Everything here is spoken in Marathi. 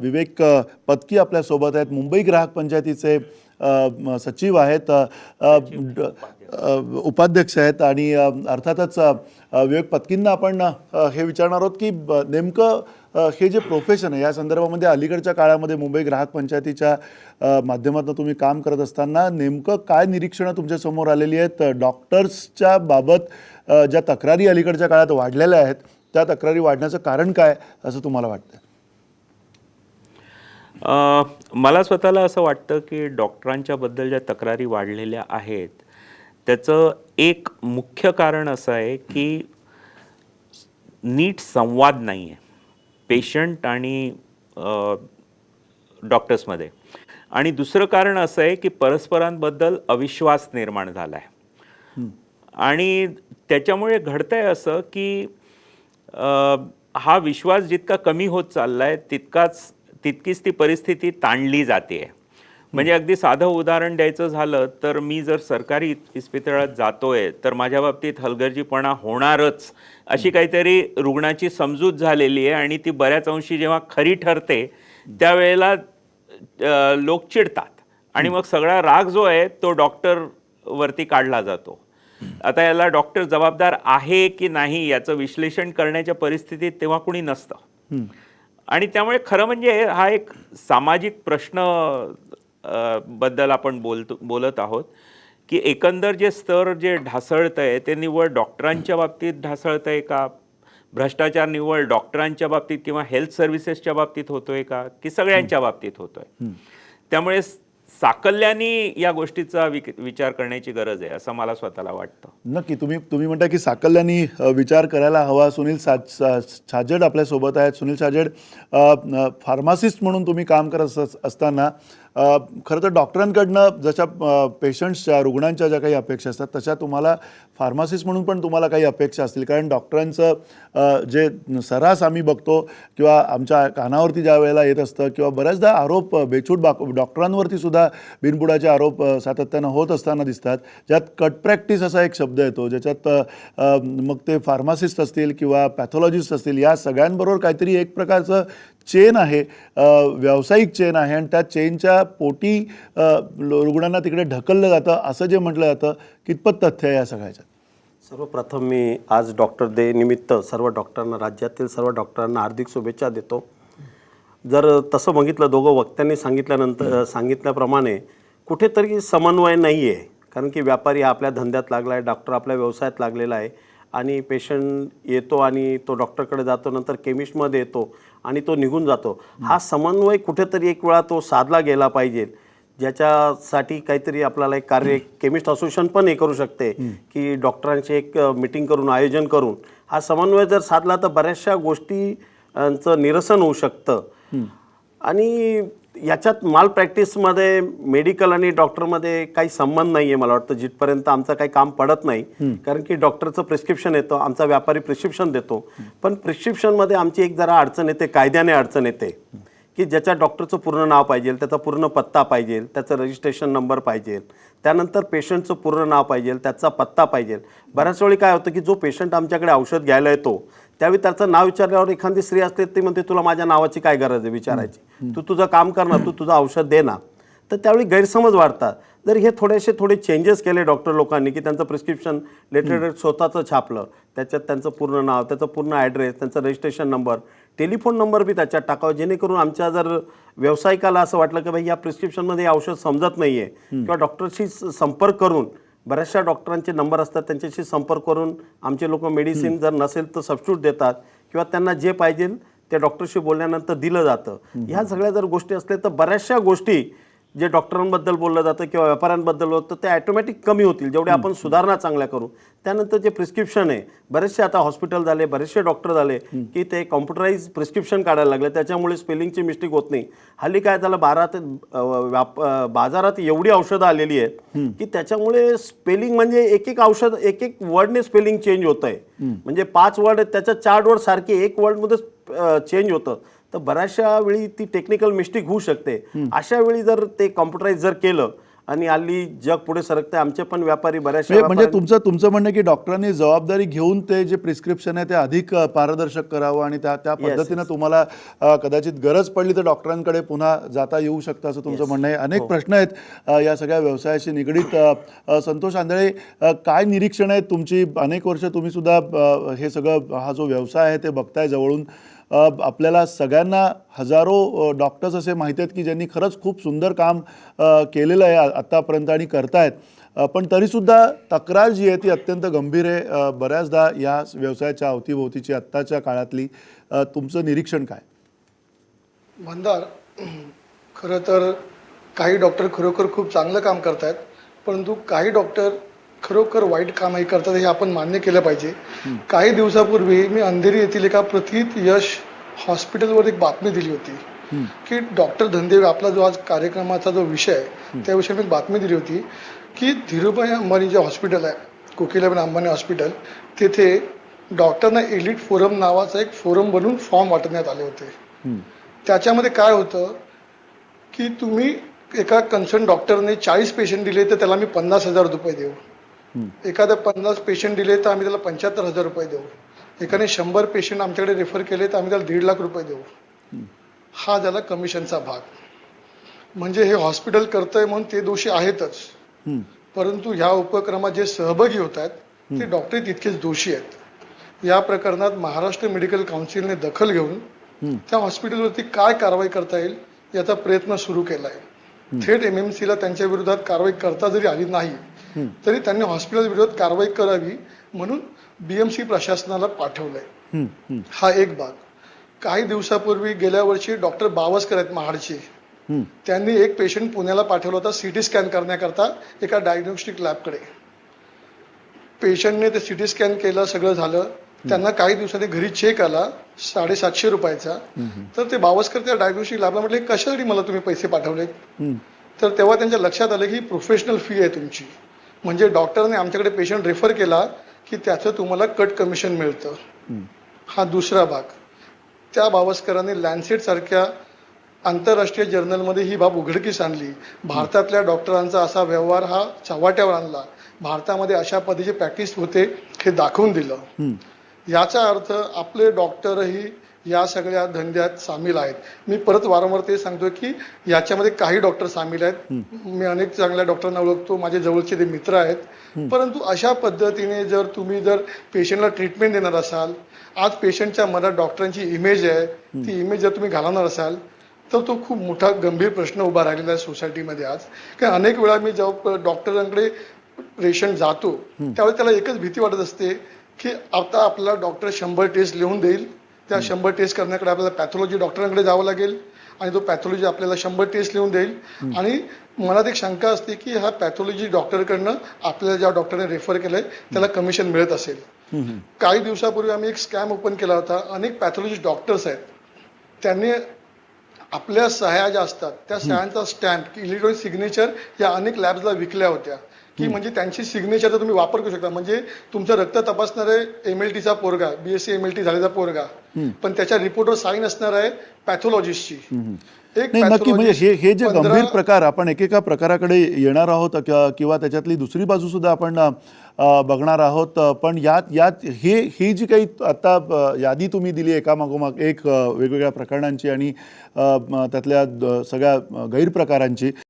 विवेक पत्की आपल्यासोबत आहेत, मुंबई ग्राहक पंचायतीचे सचिव आहेत, उपाध्यक्ष आहेत आणि अर्थातच विवेक पत्कींना आपण हे विचारणार आहोत की नेमकं हे जे प्रोफेशन आहे या संदर्भामध्ये अलीकडच्या काळामध्ये मुंबई ग्राहक पंचायतीच्या माध्यमातून तुम्ही काम करत असताना नेमकं काय निरीक्षणं तुमच्यासमोर आलेली आहेत डॉक्टर्सच्या बाबत? ज्या तक्रारी अलीकडच्या काळात वाढलेल्या आहेत त्या तक्रारी वाढण्याचं कारण काय असं तुम्हाला वाटतं? मला स्वतःला असं वाटतं की डॉक्टरांच्या बद्दल ज्या तक्रारी वाढलेल्या आहेत त्याचं एक मुख्य कारण असं आहे की नीट संवाद नाही आहे पेशंट आणि डॉक्टर्समध्ये. आणि दुसरं कारण असं आहे की परस्परांबद्दल अविश्वास निर्माण झाला आहे आणि त्याच्यामुळे घडतंय असं की हा विश्वास जितका कमी होत चालला आहे तितकीच ती परिस्थिती ताणली जाते. म्हणजे अगदी साधं उदाहरण द्यायचं झालं तर मी जर सरकारी इस्पितळात जातोय तर माझ्या बाबतीत हलगर्जीपणा होणारच अशी काहीतरी रुग्णाची समजूत झालेली आहे आणि ती बऱ्याच अंशी जेव्हा खरी ठरते त्यावेळेला लोक चिडतात आणि मग सगळा राग जो आहे तो डॉक्टर वरती काढला जातो. आता याला डॉक्टर जबाबदार आहे की नाही याचं विश्लेषण करण्याच्या परिस्थितीत तेव्हा कुणी नसतं. आणि त्यामुळे खरं म्हणजे हा एक सामाजिक प्रश्न बद्दल आपण बोलत आहोत की एकंदर जे स्तर जे ढासळतंय ते निव्वळ डॉक्टरांच्या बाबतीत ढासळतंय का, भ्रष्टाचार निव्वळ डॉक्टरांच्या बाबतीत किंवा हेल्थ सर्व्हिसेसच्या बाबतीत होतोय का की सगळ्यांच्या बाबतीत होतोय. त्यामुळे साकल्याने या गोष्टीचा विचार करण्याची गरज आहे असं मला स्वतःला वाटतं. नक्की तुम्ही म्हणता की साकल्याने विचार करायला हवा. सुनील छाजेड आपल्यासोबत आहेत. सुनील छाजेड, फार्मासिस्ट म्हणून तुम्ही काम करत असताना खरं तर डॉक्टरांकडनं जशा पेशंट्सच्या रुग्णांच्या ज्या काही अपेक्षा असतात तशा तुम्हाला फार्मासिस्ट म्हणून पण तुम्हाला काही अपेक्षा असतील. कारण डॉक्टरांचं जे सर्रास आम्ही बघतो किंवा आमच्या कानावरती ज्या वेळेला येत असतं किंवा बऱ्याचदा आरोप बेछूट डॉक्टरांवरती सुद्धा बिनबुडाचे आरोप सातत्यानं होत असताना दिसतात. ज्यात कट प्रॅक्टिस असा एक शब्द येतो ज्याच्यात मग ते फार्मासिस्ट असतील किंवा पॅथॉलॉजिस्ट असतील या सगळ्यांबरोबर काहीतरी एक प्रकारचं चेन आहे, व्यावसायिक चेन आहे आणि त्या चेनच्या पोटी रुग्णांना तिकडे ढकललं जातं असं जे म्हटलं जातं कितपत तथ्य आहे या सगळ्याच्यात? सर्वप्रथम मी आज डॉक्टर डे निमित्त सर्व डॉक्टरांना, राज्यातील सर्व डॉक्टरांना हार्दिक शुभेच्छा देतो. जर तसं बघितलं दोघं वक्त्यांनी सांगितल्याप्रमाणे कुठेतरी समन्वय नाही आहे. कारण की व्यापारी आपल्या धंद्यात लागला आहे, डॉक्टर आपल्या व्यवसायात लागलेला आहे आणि पेशंट येतो आणि तो डॉक्टरकडे जातो, नंतर केमिस्टमध्ये येतो आणि तो निघून जातो. हा समन्वय कुठेतरी एक वेळा तो साधला गेला पाहिजे, ज्याच्यासाठी काहीतरी आपल्याला एक कार्य केमिस्ट असोसिएशन पण हे करू शकते की डॉक्टरांची एक मीटिंग करून आयोजन करून हा समन्वय जर साधला तर बऱ्याचशा गोष्टींचं निरसन होऊ शकतं. आणि याच्यात माल प्रॅक्टिसमध्ये मेडिकल आणि डॉक्टरमध्ये काही संबंध नाही आहे मला वाटतं, जिथपर्यंत आमचं काही काम पडत नाही. कारण की डॉक्टरचं प्रिस्क्रिप्शन येतं, आमचा व्यापारी प्रिस्क्रिप्शन देतो, पण प्रिस्क्रिप्शनमध्ये आमची एक जरा अडचण येते, कायद्याने अडचण येते की ज्याच्या डॉक्टरचं पूर्ण नाव पाहिजे, त्याचा पूर्ण पत्ता पाहिजे, त्याचं रजिस्ट्रेशन नंबर पाहिजे, त्यानंतर पेशंटचं पूर्ण नाव पाहिजे, त्याचा पत्ता पाहिजे. बऱ्याच वेळी काय होतं की जो पेशंट आमच्याकडे औषध घ्यायला येतो त्यावेळी त्याचं नाव विचारल्यावर एखादी स्त्री असते ती म्हणते तुला माझ्या नावाची काय गरज आहे विचारायची, तू तुझं काम कर ना, तू तुझं औषध दे ना. तर त्यावेळी गैरसमज वाढतात. जर हे थोडे चेंजेस केले डॉक्टर लोकांनी की त्यांचं प्रिस्क्रिप्शन लेटर स्वतःचं छापलं, त्याच्यात त्यांचं पूर्ण नाव, त्याचं पूर्ण ॲड्रेस, त्यांचं रजिस्ट्रेशन नंबर, टेलिफोन नंबर बी त्याच्यात टाकावं, जेणेकरून आमच्या जर व्यावसायिकाला असं वाटलं की भाई या प्रिस्क्रिप्शनमध्ये औषध समजत नाही आहे किंवा डॉक्टरशी संपर्क करून, बऱ्याचशा डॉक्टरांचे नंबर असतात त्यांच्याशी संपर्क करून आमचे लोक मेडिसिन जर नसेल तर सबस्टिट्यूट देतात किंवा त्यांना जे पाहिजे ते डॉक्टरशी बोलल्यानंतर दिलं जातं. ह्या सगळ्या जर गोष्टी असल्या तर बऱ्याचशा गोष्टी जे डॉक्टरांबद्दल बोललं जातं किंवा व्यापाऱ्यांबद्दल होतं ते ॲटोमॅटिक कमी होतील जेवढे आपण सुधारणा चांगल्या करू. त्यानंतर जे प्रिस्क्रिप्शन आहे, बरेचसे आता हॉस्पिटल झाले, बरेचसे डॉक्टर झाले की ते कॉम्प्युटराइज प्रिस्क्रिप्शन काढायला लागले, त्याच्यामुळे स्पेलिंगची मिस्टेक होत नाही. हल्ली काय झालं, बाजारात एवढी औषधं आलेली आहेत की त्याच्यामुळे स्पेलिंग म्हणजे एक औषध एक वर्डने स्पेलिंग चेंज होत आहे. म्हणजे 5 वर्ड त्याच्या 4 वर्ड सारखे एक वर्डमध्ये चेंज होतं. तर बऱ्याचशा वेळी ती टेक्निकल मिस्टेक होऊ शकते. अशा वेळी जर ते कॉम्प्युटराइज जर केलं आणि हल्ली जग पुढे सरकते. आमचे पण व्यापारी बऱ्याचशा म्हणजे व्यापाऱ्यांनी- तुमचं म्हणणं आहे की डॉक्टरांनी जबाबदारी घेऊन ते जे प्रिस्क्रिप्शन आहे ते अधिक पारदर्शक करावं आणि त्या पद्धतीनं तुम्हाला कदाचित गरज पडली तर डॉक्टरांकडे पुन्हा जाता येऊ शकतं असं तुमचं म्हणणं आहे. अनेक प्रश्न आहेत या सगळ्या व्यवसायाशी निगडीत. संतोष आंधळे, काय निरीक्षण आहेत तुमची? अनेक वर्ष तुम्ही सुद्धा हे सगळं हा जो व्यवसाय आहे ते बघताय जवळून. आपल्याला सगळ्यांना हजारो डॉक्टर्स असे माहिती आहेत की ज्यांनी खरंच खूप सुंदर काम केलेलं आहे आत्तापर्यंत आणि करतायत, पण तरीसुद्धा तक्रार जी आहे ती अत्यंत गंभीर आहे बऱ्याचदा या व्यवसायाच्या अवतीभोवतीची आत्ताच्या काळातली. तुमचं निरीक्षण काय? मंदार, खरं तर काही डॉक्टर खरोखर खूप चांगलं काम करत आहेत, परंतु काही डॉक्टर खरोखर वाईट कामही करतात हे आपण मान्य केलं पाहिजे. काही दिवसापूर्वी मी अंधेरी येथील एका प्रथित यश हॉस्पिटलवर एक बातमी दिली होती की डॉक्टर धंदे, आपला जो आज कार्यक्रमाचा जो विषय आहे त्याविषयी मी एक बातमी दिली होती की धीरूभाई अंबानी जे हॉस्पिटल आहे, कोकिलाबेन अंबानी हॉस्पिटल, तिथे डॉक्टरना एलिट फोरम नावाचा एक फोरम बनवून फॉर्म वाटण्यात आले होते. त्याच्यामध्ये काय होतं की तुम्ही एका कन्सर्न डॉक्टरने 40 पेशंट दिले तर त्याला मी 50,000 रुपये देऊ, एखादा 50 पेशंट दिले तर आम्ही त्याला 75,000 रुपये देऊ, एकाने 100 पेशंट आमच्याकडे रेफर केले तर आम्ही त्याला 1.5 लाख रुपये देऊ. हा झाला कमिशनचा भाग. म्हणजे हे हॉस्पिटल करतंय म्हणून ते दोषी आहेतच, परंतु ह्या उपक्रमात जे सहभागी होत आहेत ते डॉक्टर तितकेच दोषी आहेत. या प्रकरणात महाराष्ट्र मेडिकल काउन्सिलने दखल घेऊन त्या हॉस्पिटलवरती काय कारवाई करता येईल याचा प्रयत्न सुरू केला आहे. थेट MMCला त्यांच्या विरोधात कारवाई करता जरी आली नाही तरी त्यांनी हॉस्पिटल विरोधात कारवाई करावी म्हणून BMC प्रशासनाला पाठवलंय. हा एक भाग. काही दिवसापूर्वी गेल्या वर्षी डॉक्टर बावस्कर आहेत महाडचे, त्यांनी एक पेशंट पुण्याला पाठवला होता CT स्कॅन करण्याकरता एका डायग्नोस्टिक लॅबकडे. पेशंटने ते CT स्कॅन केलं, सगळं झालं. त्यांना काही दिवसांनी घरी चेक आला 750 रुपयाचा. तर ते बावस्कर त्या डायग्नोस्टिक लॅबला म्हटले, कशासाठी मला तुम्ही पैसे पाठवले? तर तेव्हा त्यांच्या लक्षात आलं की प्रोफेशनल फी आहे तुमची, म्हणजे डॉक्टरने आमच्याकडे पेशंट रेफर केला की त्याचं तुम्हाला कट कमिशन मिळतं. हा दुसरा भाग. त्या बावस्करांनी लॅन्सेट सारख्या आंतरराष्ट्रीय जर्नलमध्ये ही बाब उघडकीस आणली. भारतातल्या डॉक्टरांचा असा व्यवहार हा चव्हाट्यावर आणला. भारतामध्ये अशा पद्धतीची प्रॅक्टिस होते हे दाखवून दिलं. याचा अर्थ आपले डॉक्टरही या सगळ्या धंद्यात सामील आहेत. मी परत वारंवार ते सांगतो की याच्यामध्ये काही डॉक्टर सामील आहेत. मी अनेक चांगल्या डॉक्टरांना ओळखतो, माझे जवळचे ते मित्र आहेत. परंतु अशा पद्धतीने जर तुम्ही पेशंटला ट्रीटमेंट देणार असाल, आज पेशंटच्या मनात डॉक्टरांची इमेज आहे, ती इमेज जर तुम्ही घालवणार असाल तर तो खूप मोठा गंभीर प्रश्न उभा राहिलेला आहे सोसायटीमध्ये आज. कारण अनेक वेळा मी जेव्हा डॉक्टरांकडे पेशंट जातो त्यावेळी त्याला एकच भीती वाटत असते की आता आपला डॉक्टर 100 टेस्ट लिहून देईल, त्या 100 टेस्ट करण्याकडे आपल्याला पॅथॉलॉजी डॉक्टरांकडे जावं लागेल आणि तो पॅथॉलॉजी आपल्याला 100 टेस्ट लिहून देईल. आणि मनात एक शंका असते की हा पॅथॉलॉजी डॉक्टरकडनं आपल्याला ज्या डॉक्टरने रेफर केलंय त्याला कमिशन मिळत असेल. काही दिवसापूर्वी आम्ही एक स्कॅम ओपन केला होता. अनेक पॅथॉलॉजिस्ट डॉक्टर्स आहेत, त्यांनी आपल्या सह्या ज्या असतात त्या सह्यांचा स्टॅम्प इलेक्ट्रॉनिक सिग्नेचर या अनेक लॅब्सला विकल्या होत्या की म्हणजे त्यांची सिग्नेचरचा तुम्ही वापर करू शकता. म्हणजे तुमचं रक्त तपासणारे MLTचा पोरगा, BSc MLT झालेला पोरगा, पण त्याच्या रिपोर्टवर साईन असणार आहे पॅथॉलॉजिस्टची. नाही, नक्की. म्हणजे हे जे गंभीर प्रकार, आपण एकेका प्रकाराकडे येणार आहोत किंवा त्याच्यातली दुसरी बाजू सुद्धा आपण बघणार आहोत. पण यात ही जी काही आता यादी तुम्ही दिली एकामागोमाग एक वेगवेगळ्या प्रकरणांची आणि त्यातल्या सगळ्या गैरप्रकारांची,